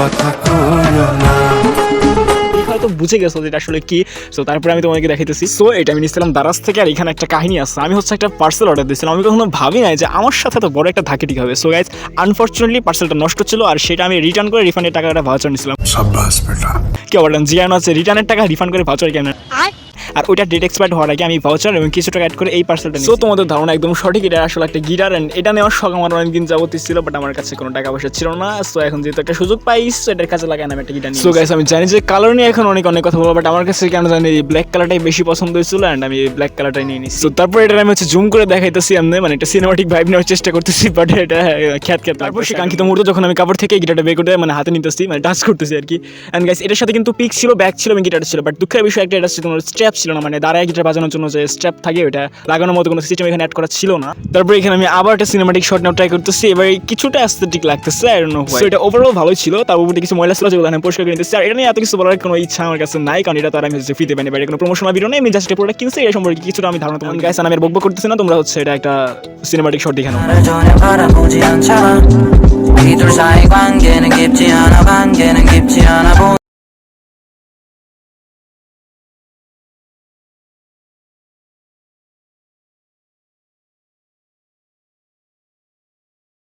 কথা কইও না। হয়তো বুঝে গেছো যেটা আসলে কি। সো তারপরে আমি তোমাকে দেখাইতেছি। সো এটা আমি নিয়েছিলাম দারাজ থেকে, আর এখানে একটা কাহিনী আছে। আমি হচ্ছে একটা পার্সেল অর্ডার দিয়েছিলাম, আমি কখনো ভাবি নাই যে আমার সাথে তো বড় একটা ধাক্কাটি হবে। সো গাইস, আনফরচুনেটলি পার্সেলটা নষ্ট ছিল, আর সেটা আমি রিটার্ন করে রিফান্ডের টাকাটা ভাউচার নিয়েছিলাম। সাব্বাস বেটা। কি বলেন, জিয়ানো আছে রিটার্নের টাকা রিফান্ড করে ভাউচার কেন, আর ওইটা ডেট এক্সপায়ার হওয়ার আগে আমি ভাউচার এবং কিছু টাকা অ্যাড করে এই পার্সেলটা নিই। সো তোমাদের ধারণা একদম সঠিক, এটা আসলে একটা গিটার, এন্ড এটা নেওয়ার শখ আমার অনেকদিন যাবতীয় ছিল, বাট আমার কাছে কোনো টাকা পয়সা ছিল না। সো এখন যেহেতু একটা সুযোগ পাই, সো এটার কাছে লাগাই আমি একটা গিটার নিই। সো গাইস, আমি জানি যে কালার নিয়ে এখন অনেক কথা বলবো, বাট আমার কাছে কেন জানি ব্ল্যাক কালারটাই বেশি পছন্দ হয়েছিল, এন্ড আমি ব্ল্যাক কালারটাই নিয়ে নিচ্ছি। সো তারপর এটা আমি হচ্ছে জুম করে দেখাইতেছি, আমি মানে একটা সিনেমাটিক ভাইব নেওয়ার চেষ্টা করতেছি, বাট এটা খ্যাত তারপর সে কাঙ্ক্ষিত মুহূর্তে যখন আমি কাপড় থেকে গিটারটা বের করে মানে হাতে নিতেছি, মানে টাচ করতেছি আর কি। এন্ড গাইস, এটার সাথে কিন্তু পিক ছিল, ব্যাগ ছিল এবং গিটার ছিল, বাট দুঃখের বিষয় একটা, এটা তোমার স্ট্র্যাপ ছিল না, মানে দাঁড়ায় গিটার বাজানোর জন্য যে স্ট্র্যাপ থাকে ওটা লাগানোর মতো কোনো সিস্টেম এখানে অ্যাড করা ছিল না। তারপর এখানে আমি আবার একটা সিনেমাটিক শট নেওয়ার ট্রাই করতেছি, এবার কিছুটা অ্যাস্থেটিক লাগতেছে, I don't know why. So এটা ওভারঅল ভালোই ছিল, তার উপরে কিছু ময়লা ছিল যেগুলো আমি পরিষ্কার করে নিতেছি, আর এটা নিয়ে এত কিছু বলার কোনো ইচ্ছা আমার কাছে নাই, কারণ এটা তো আর আমি হচ্ছে ফ্রিতে পাইনি, বা কোনো প্রমোশনাল ভিডিও নেই, আমি জাস্ট প্রোডাক্ট কিনছি, এই সম্পর্কে কিছুটা আমি ধারণা তোমাকে গাইস আমি আর বকবক করতেছি না, তোমরা হচ্ছে এটা একটা সিনেমাটিক শট দেখে নাও। 전혀 바라보지 않잖아. 이둘 사이 관계는 깊지 않아, 관계는 깊지 않아.